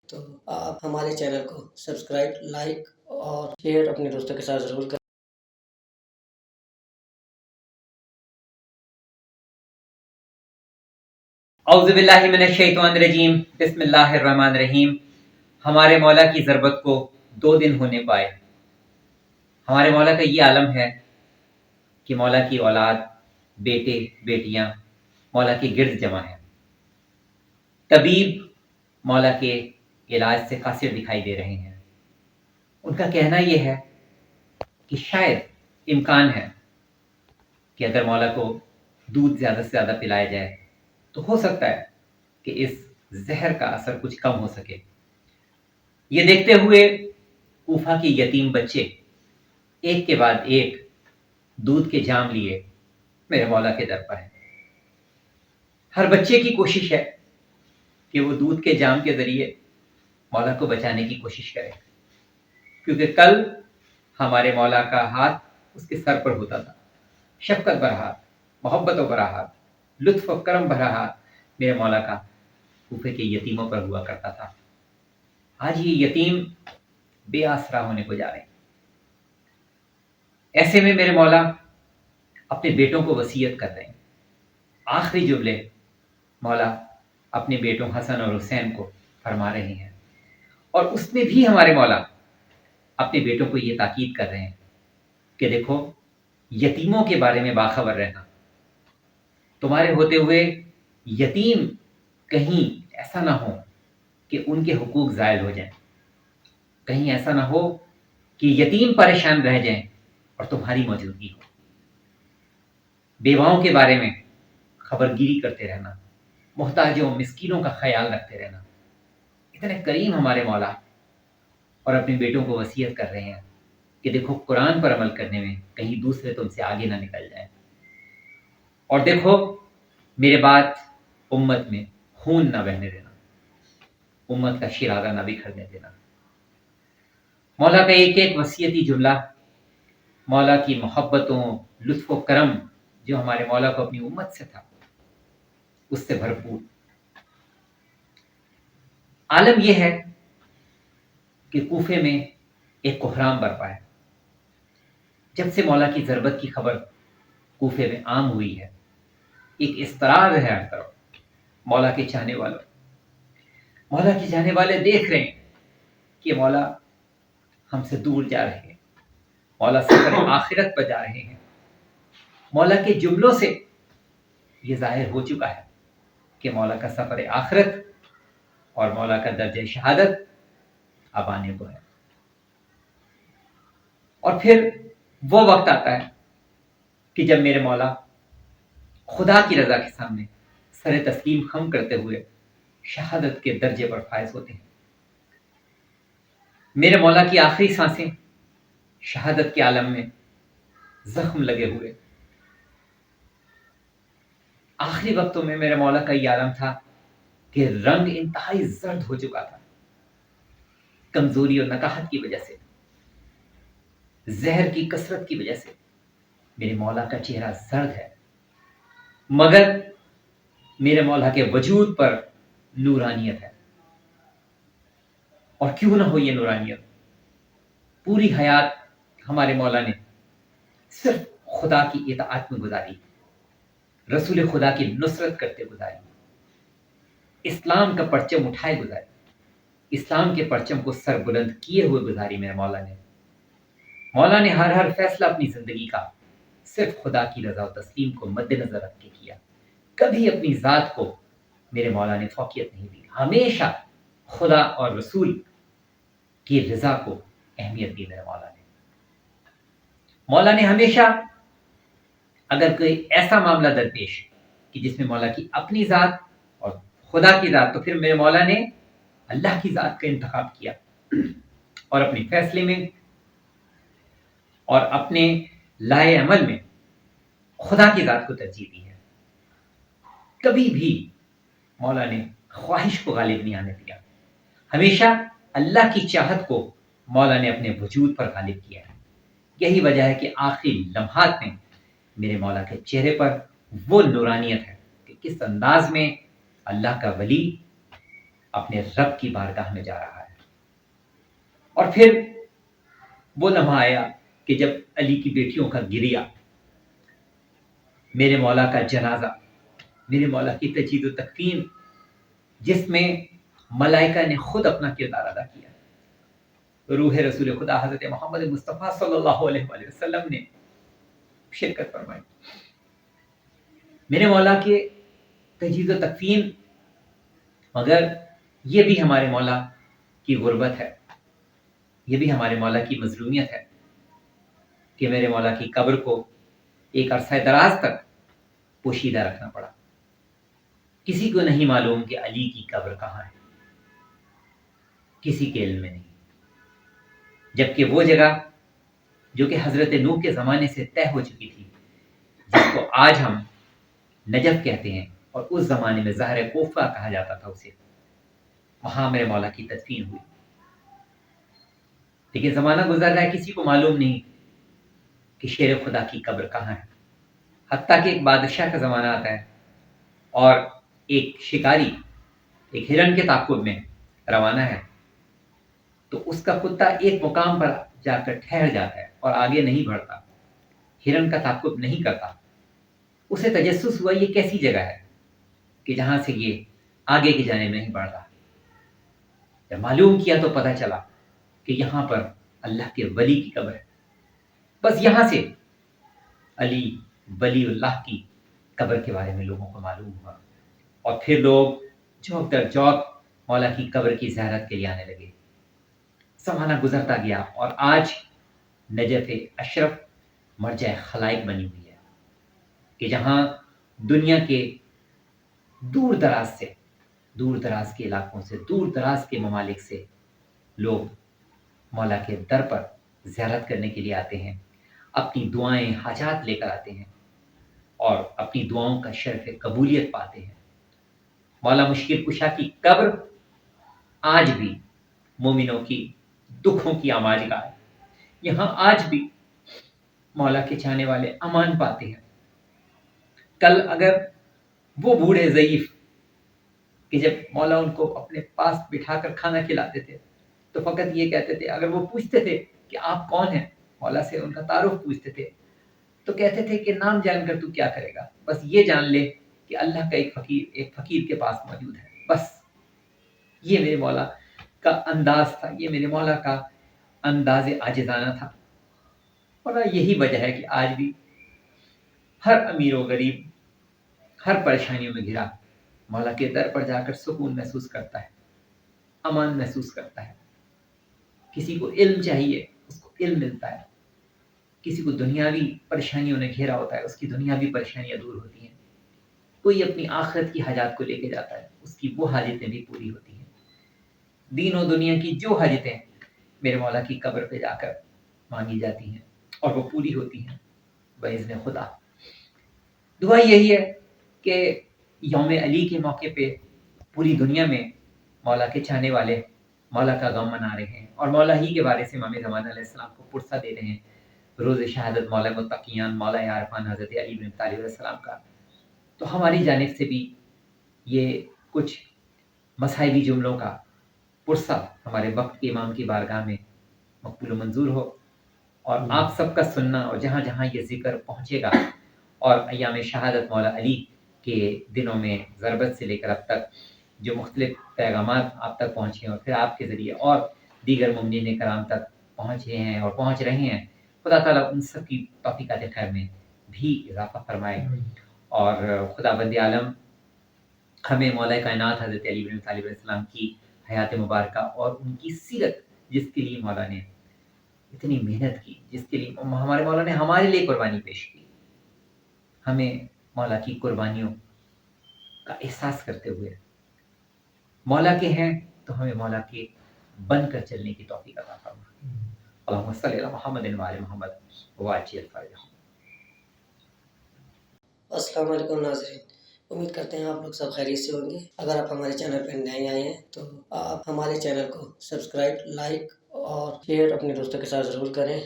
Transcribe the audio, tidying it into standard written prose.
تو آپ ہمارے چینل کو سبسکرائب، لائک اور شیئر اپنے دوستوں کے ساتھ ضرور کریں۔ اعوذ باللہ من الشیطان الرجیم، بسم اللہ الرحمن الرحیم۔ ہمارے مولا کی ضربت کو 2 دن ہونے پائے۔ ہمارے مولا کا یہ عالم ہے کہ مولا کی اولاد، بیٹے بیٹیاں مولا کے گرد جمع ہیں۔ طبیب مولا کے علاج سے قاصر دکھائی دے رہے ہیں۔ ان کا کہنا یہ ہے کہ شاید امکان ہے کہ اگر مولا کو دودھ زیادہ سے زیادہ پلایا جائے تو ہو سکتا ہے کہ اس زہر کا اثر کچھ کم ہو سکے۔ یہ دیکھتے ہوئے کوفہ کے یتیم بچے ایک کے بعد ایک دودھ کے جام لیے میرے مولا کے در پر ہیں۔ ہر بچے کی کوشش ہے کہ وہ دودھ کے جام کے ذریعے مولا کو بچانے کی کوشش کرے، کیونکہ کل ہمارے مولا کا ہاتھ اس کے سر پر ہوتا تھا، شفقت بھرا ہاتھ، محبت و بھرا ہاتھ، لطف و کرم بھرا ہاتھ میرے مولا کا کوفے کے یتیموں پر ہوا کرتا تھا۔ آج یہ یتیم بے آسرا ہونے کو جا رہے ہیں۔ ایسے میں میرے مولا اپنے بیٹوں کو وصیت کر رہے ہیں۔ آخری جملے مولا اپنے بیٹوں حسن اور حسین کو فرما رہے ہیں، اور اس میں بھی ہمارے مولا اپنے بیٹوں کو یہ تاکید کر رہے ہیں کہ دیکھو، یتیموں کے بارے میں باخبر رہنا۔ تمہارے ہوتے ہوئے یتیم کہیں ایسا نہ ہو کہ ان کے حقوق زائل ہو جائیں، کہیں ایسا نہ ہو کہ یتیم پریشان رہ جائیں اور تمہاری موجودگی ہو۔ بیواؤں کے بارے میں خبرگیری کرتے رہنا، محتاجوں مسکینوں کا خیال رکھتے رہنا۔ اتنے کریم ہمارے مولا، اور اپنے بیٹوں کو وصیت کر رہے ہیں کہ دیکھو، قرآن پر عمل کرنے میں کہیں دوسرے تم سے آگے نہ نکل جائیں، اور دیکھو میرے بعد امت میں خون نہ بہنے دینا، امت کا شیرازہ نہ بکھرنے دینا۔ مولا کا ایک ایک وصیتی جملہ مولا کی محبتوں، لطف و کرم جو ہمارے مولا کو اپنی امت سے تھا، اس سے بھرپور۔ عالم یہ ہے کہ کوفے میں ایک کوہرام برپا ہے۔ جب سے مولا کی ضربت کی خبر کوفے میں عام ہوئی ہے، ایک اضطراب ہے ہر طرف۔ مولا کے چاہنے والوں، مولا کے جانے والے دیکھ رہے ہیں کہ مولا ہم سے دور جا رہے ہیں، مولا سفر آخرت پر جا رہے ہیں۔ مولا کے جملوں سے یہ ظاہر ہو چکا ہے کہ مولا کا سفر آخرت اور مولا کا درجہ شہادت اب آنے کو ہے۔ اور پھر وہ وقت آتا ہے کہ جب میرے مولا خدا کی رضا کے سامنے سر تسلیم خم کرتے ہوئے شہادت کے درجے پر فائز ہوتے ہیں۔ میرے مولا کی آخری سانسیں شہادت کے عالم میں زخم لگے ہوئے۔ آخری وقتوں میں میرے مولا کا یہ عالم تھا کہ رنگ انتہائی زرد ہو چکا تھا، کمزوری اور نکاہت کی وجہ سے، زہر کی کثرت کی وجہ سے میرے مولا کا چہرہ زرد ہے، مگر میرے مولا کے وجود پر نورانیت ہے۔ اور کیوں نہ ہو یہ نورانیت، پوری حیات ہمارے مولا نے صرف خدا کی اطاعت میں گزاری، رسول خدا کی نصرت کرتے گزاری، اسلام کا پرچم اٹھائے گزاری، اسلام کے پرچم کو سر بلند کیے ہوئے گزاری میرے مولا نے۔ مولا نے ہر فیصلہ اپنی زندگی کا صرف خدا کی رضا و تسلیم کو مد نظر رکھ کے کیا۔ کبھی اپنی ذات کو میرے مولا نے فوقیت نہیں دی، ہمیشہ خدا اور رسول کی رضا کو اہمیت دی میرے مولا نے۔ مولا نے ہمیشہ اگر کوئی ایسا معاملہ درپیش کہ جس میں مولا کی اپنی ذات اور خدا کی ذات، تو پھر میرے مولا نے اللہ کی ذات کا انتخاب کیا، اور اپنے فیصلے میں اور اپنے لائے عمل میں خدا کی ذات کو ترجیح دی ہے۔ کبھی بھی مولا نے خواہش کو غالب نہیں آنے دیا، ہمیشہ اللہ کی چاہت کو مولا نے اپنے وجود پر غالب کیا ہے۔ یہی وجہ ہے کہ آخری لمحات میں میرے مولا کے چہرے پر وہ نورانیت ہے کہ کس انداز میں اللہ کا ولی اپنے رب کی بارگاہ میں جا رہا ہے. اور پھر وہ لمحہ آیا کہ جب علی کی بیٹیوں کا گریہ، میرے مولا کا جنازہ، میرے مولا کی تجہیز و تکفین، جس میں ملائکہ نے خود اپنا کردار ادا کیا. روح رسول خدا حضرت محمد مصطفیٰ صلی اللہ علیہ وآلہ وسلم نے شرکت فرمائی. میرے مولا کے تجہیز و تکفین، مگر یہ بھی ہمارے مولا کی غربت ہے، یہ بھی ہمارے مولا کی مظلومیت ہے کہ میرے مولا کی قبر کو ایک عرصہ دراز تک پوشیدہ رکھنا پڑا. کسی کو نہیں معلوم کہ علی کی قبر کہاں ہے، کسی کے علم میں نہیں. جبکہ وہ جگہ جو کہ حضرت نوح کے زمانے سے طے ہو چکی تھی، جس کو آج ہم نجف کہتے ہیں اور اس زمانے میں زہر کوفہ کہا جاتا تھا اسے، وہاں میرے مولا کی تدفین ہوئی. لیکن زمانہ گزر رہا ہے، کسی کو معلوم نہیں کہ شیر خدا کی قبر کہاں ہے. حتیٰ کہ ایک بادشاہ کا زمانہ آتا ہے اور ایک شکاری ایک ہرن کے تعاقب میں روانہ ہے، تو اس کا کتا ایک مقام پر جا کر ٹھہر جاتا ہے اور آگے نہیں بڑھتا، ہرن کا تعاقب نہیں کرتا. اسے تجسس ہوا یہ کیسی جگہ ہے کہ جہاں سے یہ آگے کی جانب نہیں بڑھ رہا. جب معلوم کیا تو پتہ چلا کہ یہاں پر اللہ کے ولی کی قبر ہے. بس یہاں سے علی ولی اللہ کی قبر کے بارے میں لوگوں کو معلوم ہوا، اور پھر لوگ جوک در جوک مولا کی قبر کی زیارت کے لیے آنے لگے. زمانہ گزرتا گیا اور آج نجف اشرف مرجع خلائق بنی ہوئی ہے کہ جہاں دنیا کے دور دراز کے علاقوں سے، دور دراز کے ممالک سے لوگ مولا کے در پر زیارت کرنے کے لیے آتے ہیں، اپنی دعائیں حاجات لے کر آتے ہیں اور اپنی دعاؤں کا شرف قبولیت پاتے ہیں. مولا مشکل کشا کی قبر آج بھی مومنوں کی دکھوں کی آماج گاہ ہے. یہاں آج بھی مولا کے چاہنے والے امان پاتے ہیں. کل اگر وہ بوڑھے ضعیف کہ جب مولا ان کو اپنے پاس بٹھا کر کھانا کھلاتے تھے تو فقط یہ کہتے تھے، اگر وہ پوچھتے تھے کہ آپ کون ہیں، مولا سے ان کا تعارف پوچھتے تھے تو کہتے تھے کہ نام جان کر تو کیا کرے گا، بس یہ جان لے کہ اللہ کا ایک فقیر کے پاس موجود ہے. بس یہ میرے مولا کا انداز تھا، یہ میرے مولا کا انداز عاجزانہ تھا. اور یہی وجہ ہے کہ آج بھی ہر امیر و غریب ہر پریشانیوں میں گھرا مولا کے در پر جا کر سکون محسوس کرتا ہے، امان محسوس کرتا ہے. کسی کو علم چاہیے، اس کو علم ملتا ہے. کسی کو دنیاوی پریشانیوں نے گھیرا ہوتا ہے، اس کی دنیاوی پریشانیاں دور ہوتی ہیں. کوئی اپنی آخرت کی حاجات کو لے کے جاتا ہے، اس کی وہ حاجتیں بھی پوری ہوتی ہیں. دین و دنیا کی جو حاجتیں میرے مولا کی قبر پہ جا کر مانگی جاتی ہیں اور وہ پوری ہوتی ہیں باذن خدا. دعا یہی ہے کہ یوم علی کے موقع پہ پوری دنیا میں مولا کے چاہنے والے مولا کا غم منا رہے ہیں اور مولا ہی کے بارے سے امام زمان علیہ السلام کو پرسہ دے رہے ہیں. روز شہادت مولا متقیان مولا عارفان حضرت علی بن طالب علیہ السلام کا. تو ہماری جانب سے بھی یہ کچھ مصائبی جملوں کا پرسہ ہمارے وقت کے امام کی بارگاہ میں مقبول و منظور ہو، اور آپ سب کا سننا، اور جہاں جہاں یہ ذکر پہنچے گا اور ایام شہادت مولا علی کے دنوں میں ضربت سے لے کر اب تک جو مختلف پیغامات آپ تک پہنچے ہیں اور پھر آپ کے ذریعے اور دیگر مومنین کرام تک پہنچے ہیں اور پہنچ رہے ہیں، خدا تعالیٰ ان سب کی توفیقات خیر میں بھی اضافہ فرمائے. اور خدا بند عالم ہمیں مولا کائنات حضرت علی بن طالب علیہ السلام کی حیات مبارکہ اور ان کی سیرت، جس کے لیے مولا نے اتنی محنت کی، جس کے لیے ہمارے مولا نے ہمارے لیے قربانی پیش کی، ہمیں مولا کی قربانیوں کا احساس کرتے ہوئے مولا کے ہیں تو ہمیں مولا کے بن کر چلنے کی توفیق عطا فرمائے. اللہم صلی علی محمد و علی محمد وعجل فرجہ. السلام علیکم ناظرین، امید کرتے ہیں آپ لوگ سب خیریت سے ہوں گے. اگر آپ ہمارے چینل پر نئے آئے ہیں تو آپ ہمارے چینل کو سبسکرائب، لائک اور شیئر اپنے دوستوں کے ساتھ ضرور کریں.